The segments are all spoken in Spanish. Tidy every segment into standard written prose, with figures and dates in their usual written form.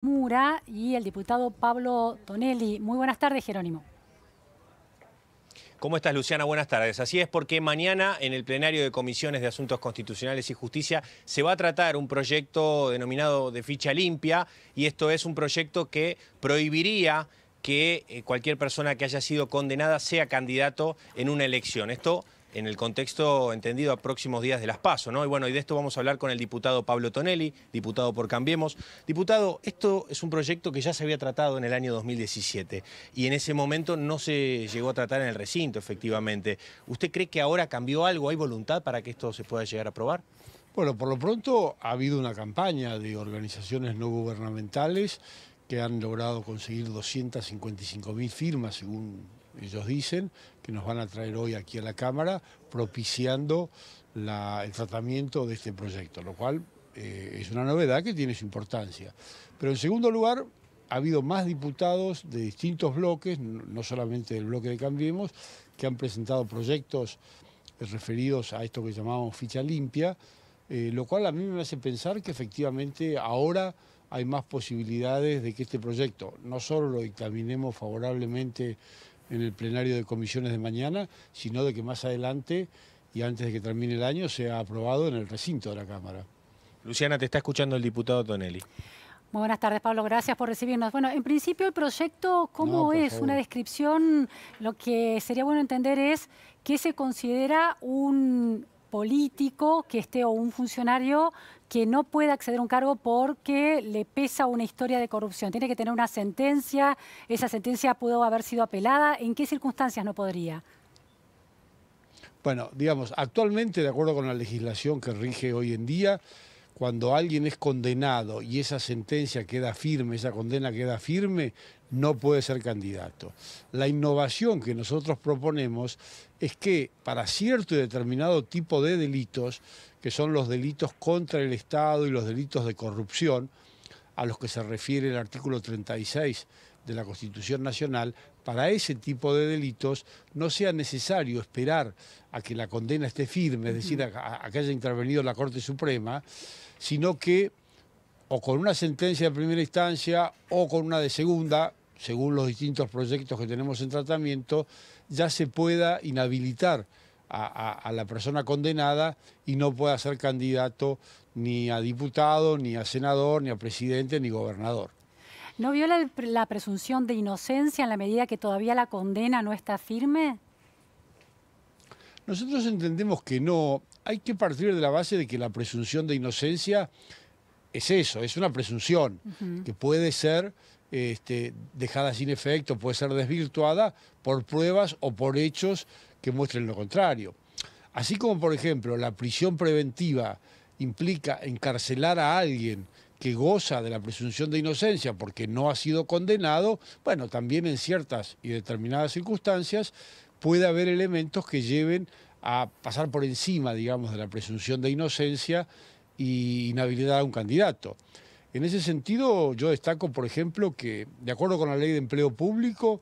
Mura y el diputado Pablo Tonelli. Muy buenas tardes, Jerónimo. ¿Cómo estás, Luciana? Buenas tardes. Así es, porque mañana en el plenario de Comisiones de Asuntos Constitucionales y Justicia se va a tratar un proyecto denominado de ficha limpia, y esto es un proyecto que prohibiría que cualquier persona que haya sido condenada sea candidato en una elección. Esto en el contexto entendido a próximos días de las PASO, ¿no? Y bueno, y de esto vamos a hablar con el diputado Pablo Tonelli, diputado por Cambiemos. Diputado, esto es un proyecto que ya se había tratado en el año 2017 y en ese momento no se llegó a tratar en el recinto, efectivamente. ¿Usted cree que ahora cambió algo? ¿Hay voluntad para que esto se pueda llegar a aprobar? Bueno, por lo pronto ha habido una campaña de organizaciones no gubernamentales que han logrado conseguir 255.000 firmas, según ellos dicen, que nos van a traer hoy aquí a la Cámara, propiciando el tratamiento de este proyecto, lo cual es una novedad que tiene su importancia. Pero en segundo lugar, ha habido más diputados de distintos bloques, no solamente del bloque de Cambiemos, que han presentado proyectos referidos a esto que llamamos ficha limpia, lo cual a mí me hace pensar que efectivamente ahora hay más posibilidades de que este proyecto no solo lo dictaminemos favorablemente en el plenario de comisiones de mañana, sino de que más adelante y antes de que termine el año sea aprobado en el recinto de la Cámara. Luciana, te está escuchando el diputado Tonelli. Muy buenas tardes, Pablo. Gracias por recibirnos. Bueno, en principio el proyecto, ¿cómo es? Favor. Una descripción, lo que sería bueno entender es qué se considera un político que esté o un funcionario que no pueda acceder a un cargo porque le pesa una historia de corrupción. Tiene que tener una sentencia, esa sentencia pudo haber sido apelada. ¿En qué circunstancias no podría? Bueno, digamos, actualmente, de acuerdo con la legislación que rige hoy en día, cuando alguien es condenado y esa sentencia queda firme, esa condena queda firme, no puede ser candidato. La innovación que nosotros proponemos es que para cierto y determinado tipo de delitos, que son los delitos contra el Estado y los delitos de corrupción, a los que se refiere el artículo 36 de la Constitución Nacional, para ese tipo de delitos no sea necesario esperar a que la condena esté firme, es decir, a que haya intervenido la Corte Suprema, sino que o con una sentencia de primera instancia o con una de segunda, según los distintos proyectos que tenemos en tratamiento, ya se pueda inhabilitar a la persona condenada y no pueda ser candidato ni a diputado, ni a senador, ni a presidente, ni gobernador. ¿No viola la presunción de inocencia en la medida que todavía la condena no está firme? Nosotros entendemos que no. Hay que partir de la base de que la presunción de inocencia es eso, es una presunción que puede ser dejada sin efecto, puede ser desvirtuada por pruebas o por hechos que muestren lo contrario. Así como, por ejemplo, la prisión preventiva implica encarcelar a alguien que goza de la presunción de inocencia porque no ha sido condenado, bueno, también en ciertas y determinadas circunstancias puede haber elementos que lleven a pasar por encima, digamos, de la presunción de inocencia y inhabilitar a un candidato. En ese sentido, yo destaco, por ejemplo, que de acuerdo con la Ley de Empleo Público,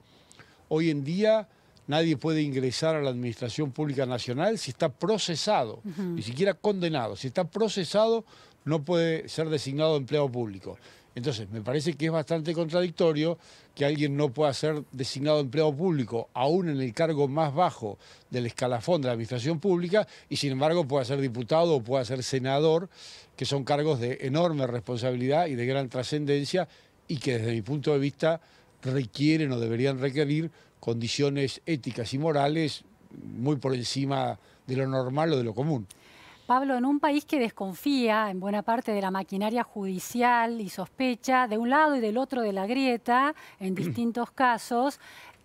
hoy en día nadie puede ingresar a la Administración Pública Nacional si está procesado, ni siquiera condenado. Si está procesado, no puede ser designado empleado público. Entonces, me parece que es bastante contradictorio que alguien no pueda ser designado empleado público, aún en el cargo más bajo del escalafón de la administración pública, y sin embargo pueda ser diputado o pueda ser senador, que son cargos de enorme responsabilidad y de gran trascendencia, y que desde mi punto de vista requieren o deberían requerir condiciones éticas y morales muy por encima de lo normal o de lo común. Pablo, en un país que desconfía en buena parte de la maquinaria judicial y sospecha de un lado y del otro de la grieta, en distintos casos,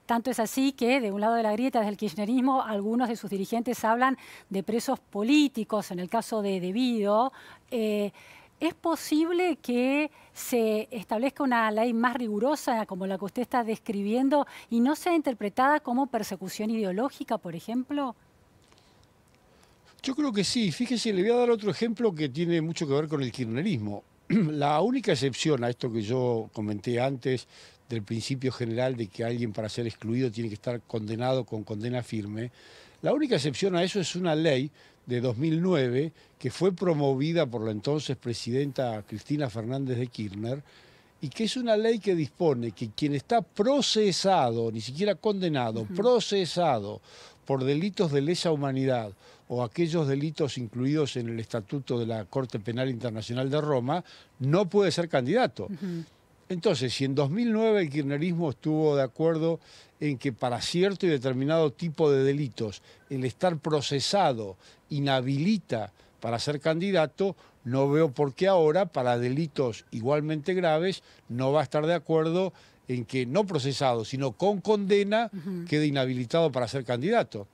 tanto es así que de un lado de la grieta, desde el kirchnerismo, algunos de sus dirigentes hablan de presos políticos, en el caso de Debido. ¿Es posible que se establezca una ley más rigurosa, como la que usted está describiendo, y no sea interpretada como persecución ideológica, por ejemplo? Yo creo que sí. Fíjese, le voy a dar otro ejemplo que tiene mucho que ver con el kirchnerismo. La única excepción a esto que yo comenté antes del principio general de que alguien para ser excluido tiene que estar condenado con condena firme, la única excepción a eso es una ley de 2009 que fue promovida por la entonces presidenta Cristina Fernández de Kirchner y que es una ley que dispone que quien está procesado, ni siquiera condenado, procesado por delitos de lesa humanidad o aquellos delitos incluidos en el Estatuto de la Corte Penal Internacional de Roma, no puede ser candidato. Entonces, si en 2009 el kirchnerismo estuvo de acuerdo en que para cierto y determinado tipo de delitos el estar procesado inhabilita para ser candidato, no veo por qué ahora, para delitos igualmente graves, no va a estar de acuerdo en que no procesado, sino con condena, quede inhabilitado para ser candidato.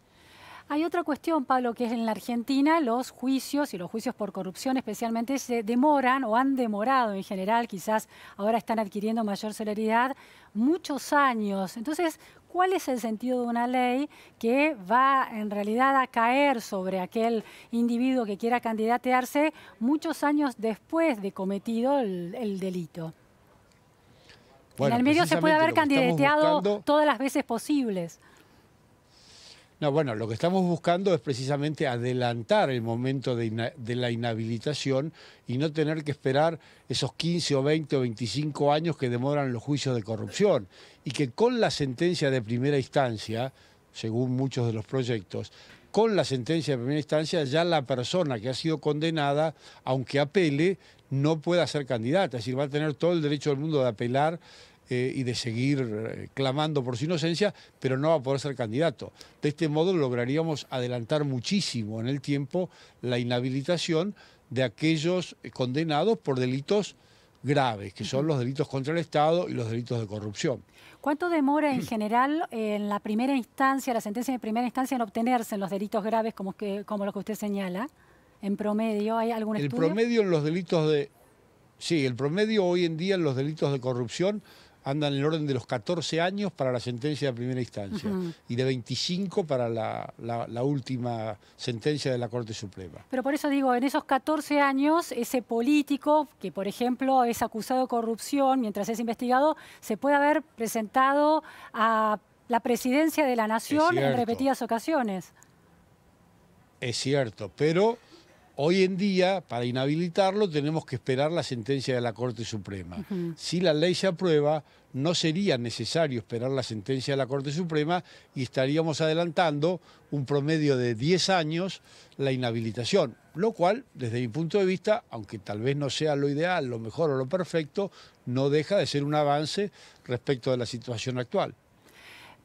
Hay otra cuestión, Pablo, que es en la Argentina los juicios, y los juicios por corrupción especialmente, se demoran o han demorado en general, quizás ahora están adquiriendo mayor celeridad, muchos años. Entonces, ¿cuál es el sentido de una ley que va en realidad a caer sobre aquel individuo que quiera candidatearse muchos años después de cometido el delito? Bueno, en el medio se puede haber candidateado todas las veces posibles. No, bueno, lo que estamos buscando es precisamente adelantar el momento de la inhabilitación y no tener que esperar esos 15 o 20 o 25 años que demoran los juicios de corrupción. Y que con la sentencia de primera instancia, según muchos de los proyectos, con la sentencia de primera instancia ya la persona que ha sido condenada, aunque apele, no pueda ser candidata. Es decir, va a tener todo el derecho del mundo de apelar y de seguir clamando por su inocencia, pero no va a poder ser candidato. De este modo lograríamos adelantar muchísimo en el tiempo la inhabilitación de aquellos condenados por delitos graves, que son los delitos contra el Estado y los delitos de corrupción. ¿Cuánto demora en general en la primera instancia, la sentencia de primera instancia, en obtenerse en los delitos graves como lo que usted señala? En promedio, ¿hay algún estudio? El promedio en los delitos de... Sí, el promedio hoy en día en los delitos de corrupción andan en el orden de los 14 años para la sentencia de primera instancia y de 25 para la última sentencia de la Corte Suprema. Pero por eso digo, en esos 14 años, ese político que, por ejemplo, es acusado de corrupción mientras es investigado, se puede haber presentado a la presidencia de la Nación en repetidas ocasiones. Es cierto, pero hoy en día, para inhabilitarlo, tenemos que esperar la sentencia de la Corte Suprema. Si la ley se aprueba, no sería necesario esperar la sentencia de la Corte Suprema y estaríamos adelantando un promedio de 10 años la inhabilitación, lo cual, desde mi punto de vista, aunque tal vez no sea lo ideal, lo mejor o lo perfecto, no deja de ser un avance respecto de la situación actual.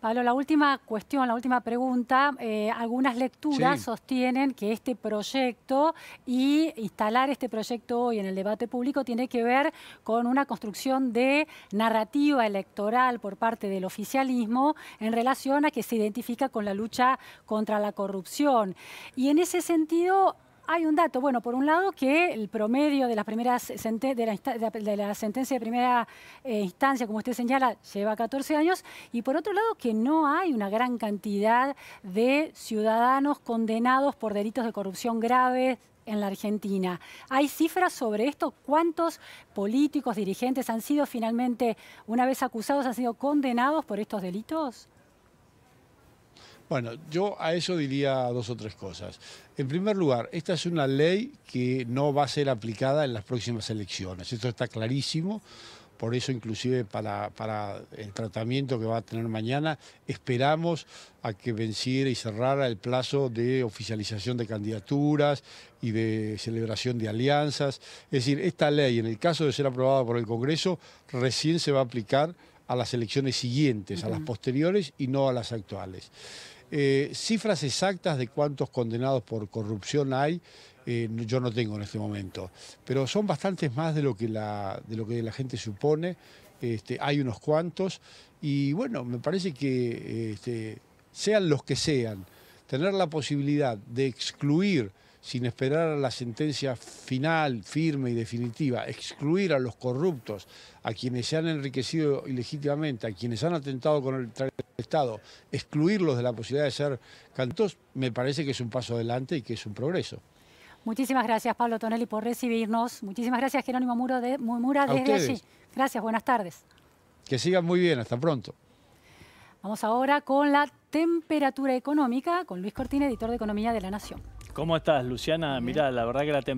Pablo, la última cuestión, la última pregunta. Algunas lecturas sostienen que este proyecto y instalar este proyecto hoy en el debate público tiene que ver con una construcción de narrativa electoral por parte del oficialismo en relación a que se identifica con la lucha contra la corrupción. Y en ese sentido hay un dato. Bueno, por un lado que el promedio de las primeras de la sentencia de primera instancia, como usted señala, lleva 14 años, y por otro lado que no hay una gran cantidad de ciudadanos condenados por delitos de corrupción graves en la Argentina. ¿Hay cifras sobre esto? ¿Cuántos políticos, dirigentes han sido finalmente, una vez acusados, han sido condenados por estos delitos? Bueno, yo a eso diría dos o tres cosas. En primer lugar, esta es una ley que no va a ser aplicada en las próximas elecciones. Esto está clarísimo. Por eso, inclusive, para el tratamiento que va a tener mañana, esperamos a que venciera y cerrara el plazo de oficialización de candidaturas y de celebración de alianzas. Es decir, esta ley, en el caso de ser aprobada por el Congreso, recién se va a aplicar a las elecciones siguientes, a las posteriores y no a las actuales. Cifras exactas de cuántos condenados por corrupción hay, yo no tengo en este momento, pero son bastantes más de lo que la gente supone. Hay unos cuantos y bueno, me parece que sean los que sean, tener la posibilidad de excluir, sin esperar a la sentencia final, firme y definitiva, excluir a los corruptos, a quienes se han enriquecido ilegítimamente, a quienes han atentado con el Estado, excluirlos de la posibilidad de ser candidatos, me parece que es un paso adelante y que es un progreso. Muchísimas gracias, Pablo Tonelli, por recibirnos. Muchísimas gracias, Jerónimo Mura, desde allí. Gracias, buenas tardes. Que sigan muy bien, hasta pronto. Vamos ahora con la temperatura económica, con Luis Cortina, editor de Economía de La Nación. ¿Cómo estás, Luciana? Mirá, la verdad que la temperatura